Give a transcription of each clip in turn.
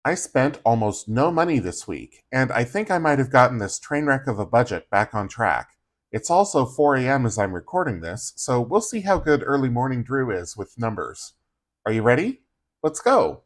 I spent almost no money this week, and I think I might have gotten this train wreck of a budget back on track. It's also 4 a.m. as I'm recording this, so we'll see how good early morning Drew is with numbers. Are you ready? Let's go!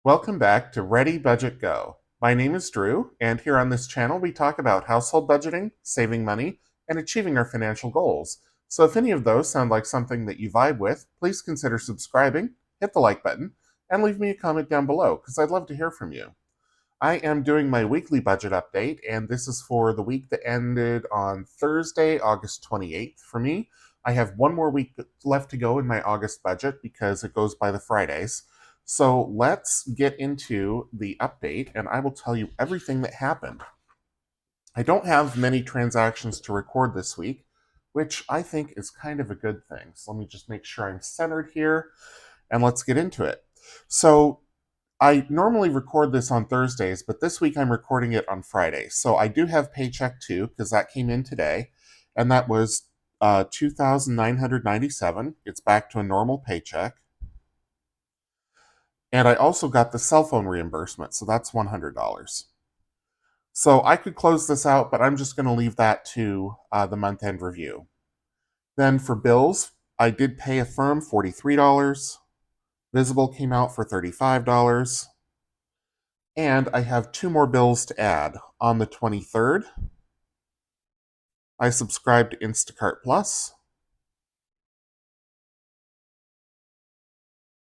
Welcome back to Ready Budget Go. My name is Drew, and here on this channel we talk about household budgeting, saving money, and achieving our financial goals. So if any of those sound like something that you vibe with, please consider subscribing, hit the like button, and leave me a comment down below, because I'd love to hear from you. I am doing my weekly budget update, and this is for the week that ended on Thursday, August 28th. For me, I have one more week left to go in my August budget because it goes by the Fridays. So let's get into the update, and I will tell you everything that happened. I don't have many transactions to record this week, which I think is kind of a good thing. So let me just make sure I'm centered here, and let's get into it. So I normally record this on Thursdays, but this week I'm recording it on Friday. So I do have paycheck two because that came in today, and that was 2,997. It's back to a normal paycheck. And I also got the cell phone reimbursement, so that's $100. So I could close this out, but I'm just going to leave that to the month end review. Then for bills, I did pay a firm $43. Visible came out for $35. And I have two more bills to add. On the 23rd, I subscribed to Instacart Plus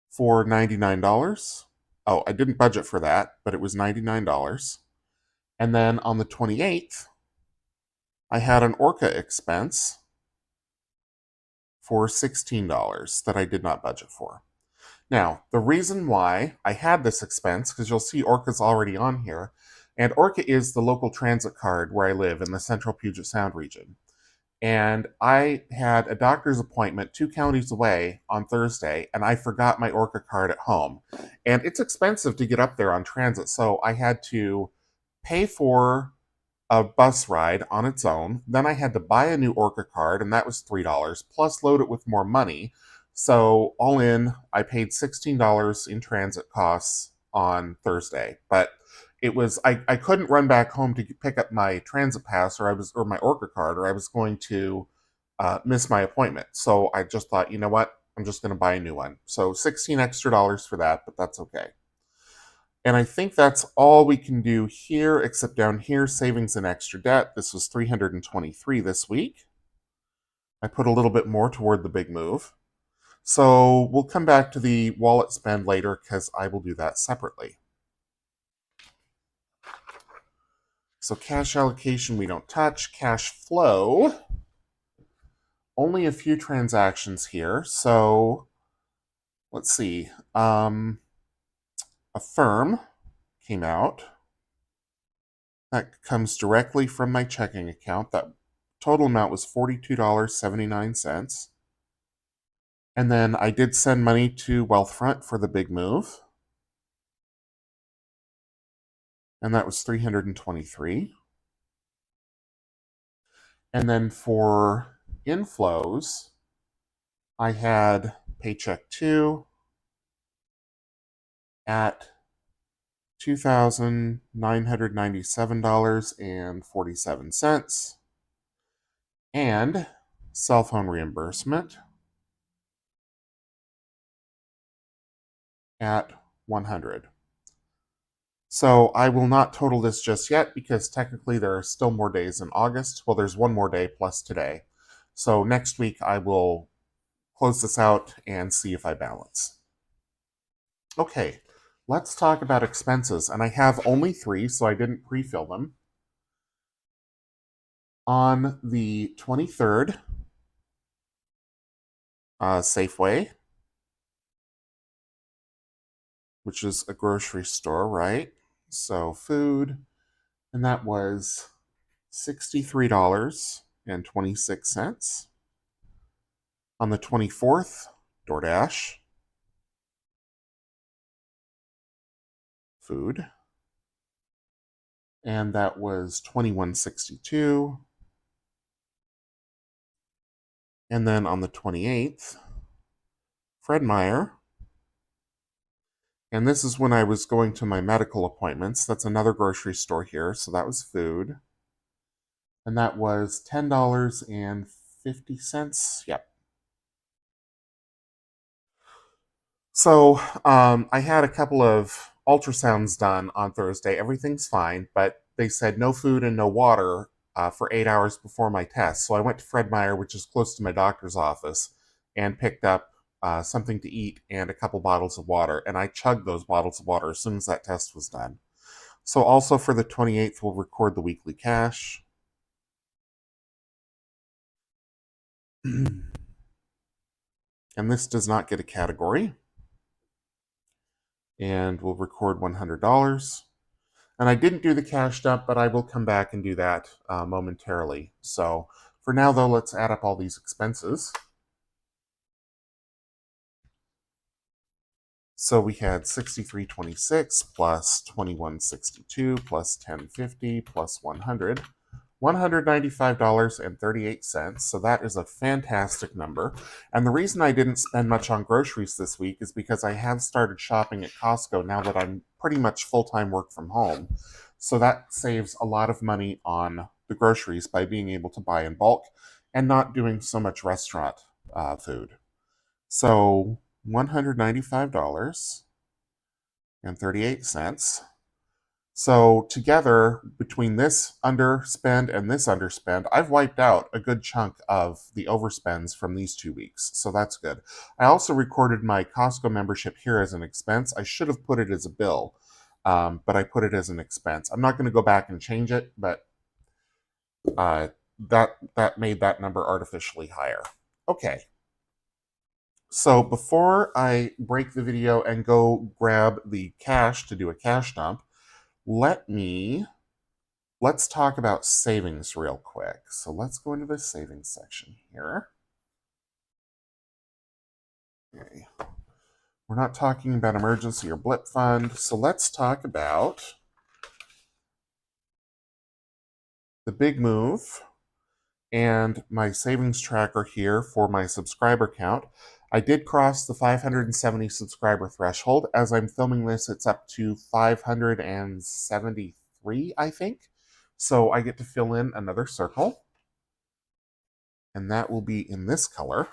for $99. Oh, I didn't budget for that, but it was $99. And then on the 28th, I had an Orca expense for $16 that I did not budget for. Now, the reason why I had this expense, because you'll see Orca's already on here, and Orca is the local transit card where I live in the central Puget Sound region. And I had a doctor's appointment 2 counties away on Thursday, and I forgot my Orca card at home. And it's expensive to get up there on transit, so I had to pay for a bus ride on its own. Then I had to buy a new Orca card, and that was $3, plus load it with more money. So all in, I paid $16 in transit costs on Thursday. But it was I couldn't run back home to pick up my transit pass or my Orca card, or I was going to miss my appointment. So I just thought, you know what? I'm just going to buy a new one. So 16 extra dollars for that, but that's okay. And I think that's all we can do here, except down here, savings and extra debt. This was 323 this week. I put a little bit more toward the big move. So we'll come back to the wallet spend later because I will do that separately. So cash allocation we don't touch. Cash flow, only a few transactions here. So let's see. A firm came out. That comes directly from my checking account. That total amount was $42.79. And then I did send money to Wealthfront for the big move. And that was 323. And then for inflows, I had paycheck 2 at $2,997.47 and cell phone reimbursement at 100. So I will not total this just yet because technically there are still more days in August. Well, there's one more day plus today. So next week I will close this out and see if I balance. Okay, let's talk about expenses. And I have only 3, so I didn't pre-fill them. On the 23rd, Safeway, which is a grocery store, right? So food, and that was $63.26. On the 24th, DoorDash, food. and that was $21.62. And then on the 28th, Fred Meyer, and this is when I was going to my medical appointments. That's another grocery store here, so that was food. And that was $10.50. Yep. So I had a couple of ultrasounds done on Thursday. Everything's fine, but they said no food and no water for 8 hours before my test. So I went to Fred Meyer, which is close to my doctor's office, and picked up something to eat and a couple bottles of water. And I chugged those bottles of water as soon as that test was done. So also for the 28th, we'll record the weekly cash. And this does not get a category. And we'll record $100. And I didn't do the cash dump, but I will come back and do that momentarily. So for now, though, let's add up all these expenses. So we had $63.26 plus $21.62 plus $10.50 plus $100. $195.38. So that is a fantastic number. And the reason I didn't spend much on groceries this week is because I have started shopping at Costco now that I'm pretty much full-time work from home. So that saves a lot of money on the groceries by being able to buy in bulk and not doing so much restaurant food. So $195.38. So together, between this underspend and this underspend, I've wiped out a good chunk of the overspends from these 2 weeks. So that's good. I also recorded my Costco membership here as an expense. I should have put it as a bill, but I put it as an expense. I'm not going to go back and change it, but that made that number artificially higher. Okay. So before I break the video and go grab the cash to do a cash dump, let's talk about savings real quick. So let's go into the savings section here. Okay. We're not talking about emergency or blip fund, so let's talk about the big move and my savings tracker here for my subscriber count. I did cross the 570 subscriber threshold. As I'm filming this, it's up to 573, I think. So I get to fill in another circle. And that will be in this color.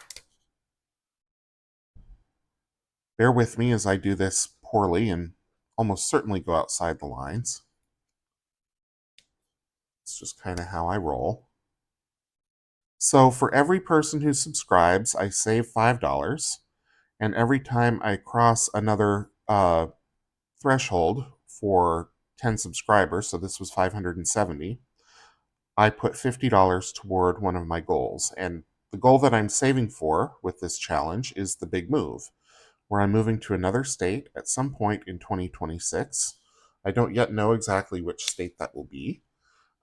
Bear with me as I do this poorly and almost certainly go outside the lines. It's just kind of how I roll. So for every person who subscribes, I save $5. And every time I cross another threshold for 10 subscribers, so this was 570, I put $50 toward one of my goals. And the goal that I'm saving for with this challenge is the big move, where I'm moving to another state at some point in 2026. I don't yet know exactly which state that will be.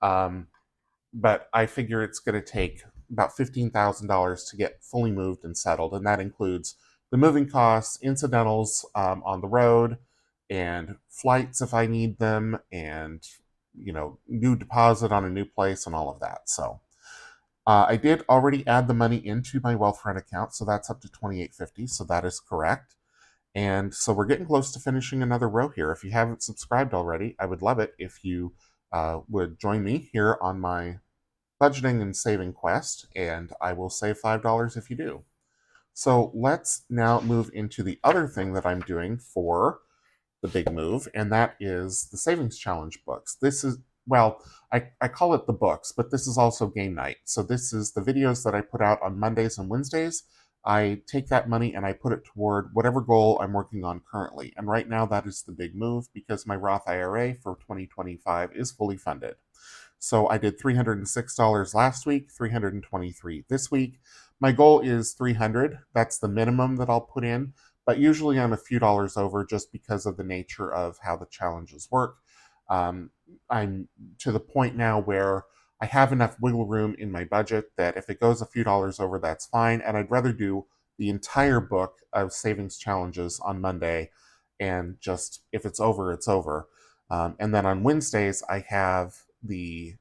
But I figure it's going to take about $15,000 to get fully moved and settled, and that includes the moving costs, incidentals on the road, and flights if I need them, and new deposit on a new place and all of that. So I did already add the money into my Wealthfront account, so that's up to $28.50, so that is correct. And so we're getting close to finishing another row here. If you haven't subscribed already, I would love it if you would join me here on my budgeting and saving quest, and I will save $5 if you do. So let's now move into the other thing that I'm doing for the big move, and that is the Savings Challenge books. This is, well, I call it the books, but this is also game night. So this is the videos that I put out on Mondays and Wednesdays. I take that money and I put it toward whatever goal I'm working on currently. And right now that is the big move because my Roth IRA for 2025 is fully funded. So I did $306 last week, $323 this week. My goal is $300. That's the minimum that I'll put in, but usually I'm a few dollars over just because of the nature of how the challenges work. I'm to the point now where I have enough wiggle room in my budget that if it goes a few dollars over, that's fine. And I'd rather do the entire book of savings challenges on Monday, and just if it's over, it's over, And then on Wednesdays, I have the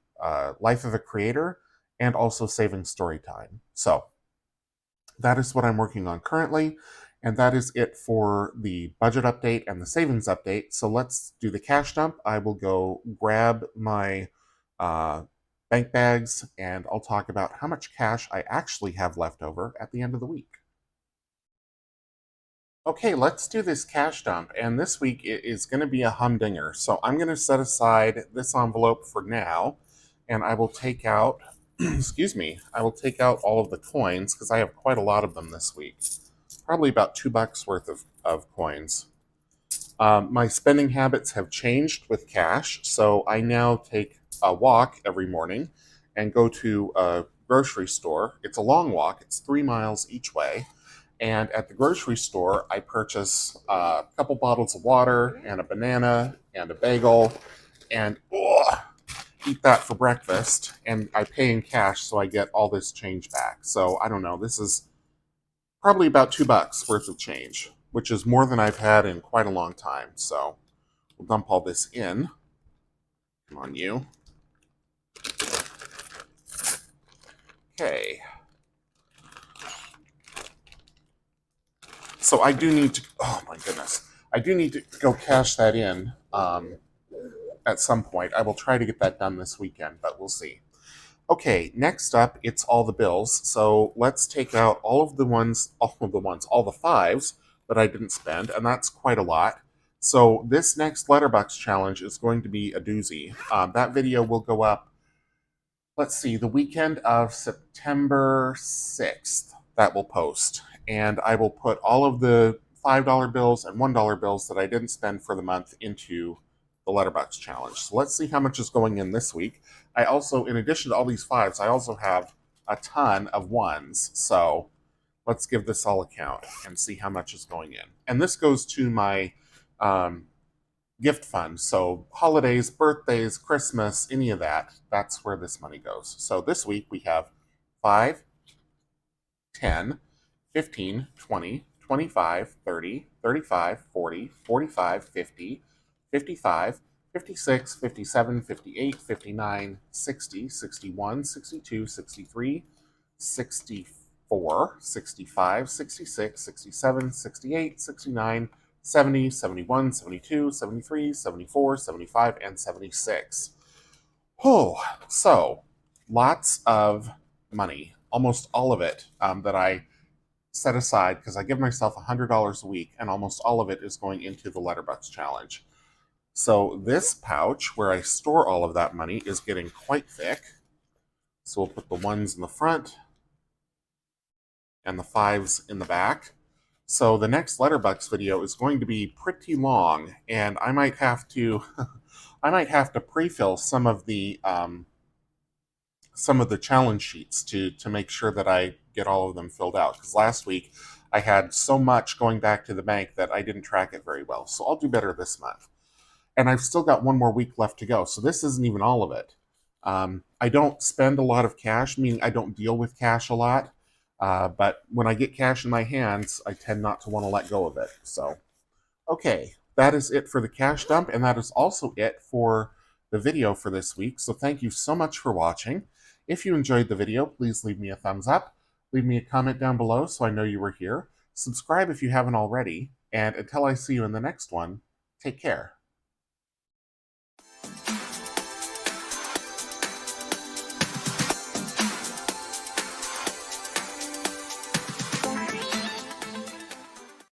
Life of a Creator and also Saving Story Time. So that is what I'm working on currently. And that is it for the budget update and the savings update. So let's do the cash dump. I will go grab my uh, bank bags and I'll talk about how much cash I actually have left over at the end of the week. Okay, let's do this cash dump. And this week it is going to be a humdinger. So I'm going to set aside this envelope for now and I will take out, excuse me, I will take out all of the coins because I have quite a lot of them this week. Probably about $2 worth of coins. My spending habits have changed with cash, so I now take a walk every morning and go to a grocery store. It's a long walk, it's 3 miles each way. And at the grocery store, I purchase a couple bottles of water and a banana and a bagel and eat that for breakfast. And I pay in cash, so I get all this change back. So I don't know, this is probably about $2 worth of change, which is more than I've had in quite a long time. So we'll dump all this in. Come on, you. Okay. So I do need to, oh my goodness, I do need to go cash that in at some point. I will try to get that done this weekend, but we'll see. Okay, next up, it's all the bills. So let's take out all the fives that I didn't spend, and that's quite a lot. So this next Letterbox challenge is going to be a doozy. That video will go up, let's see, the weekend of September 6th. That will post. And I will put all of the $5 bills and $1 bills that I didn't spend for the month into the Letterbox challenge. So let's see how much is going in this week. I also, in addition to all these fives, I also have a ton of ones. So let's give this all a count and see how much is going in. And this goes to my gift fund. So holidays, birthdays, Christmas, any of that, that's where this money goes. So this week we have 5, 10, 15, 20, 25, 30, 35, 40, 45, 50, 55, 56, 57, 58, 59, 60, 61, 62, 63, 64, 65, 66, 67, 68, 69, 70, 71, 72, 73, 74, 75, and 76. Oh, so lots of money, almost all of it that I set aside because I give myself $100 a week, and almost all of it is going into the Letterbox challenge. So this pouch where I store all of that money is getting quite thick. So we'll put the ones in the front and the fives in the back. So the next Letterbox video is going to be pretty long, and I might have to I might have to pre-fill some of the challenge sheets to make sure that I get all of them filled out. Because last week I had so much going back to the bank that I didn't track it very well. So I'll do better this month. And I've still got one more week left to go. So this isn't even all of it. I don't spend a lot of cash, meaning I don't deal with cash a lot. But when I get cash in my hands, I tend not to want to let go of it. So, okay, that is it for the cash dump, and that is also it for the video for this week. So thank you so much for watching. If you enjoyed the video, please leave me a thumbs up. Leave me a comment down below so I know you were here. Subscribe if you haven't already. And until I see you in the next one, take care.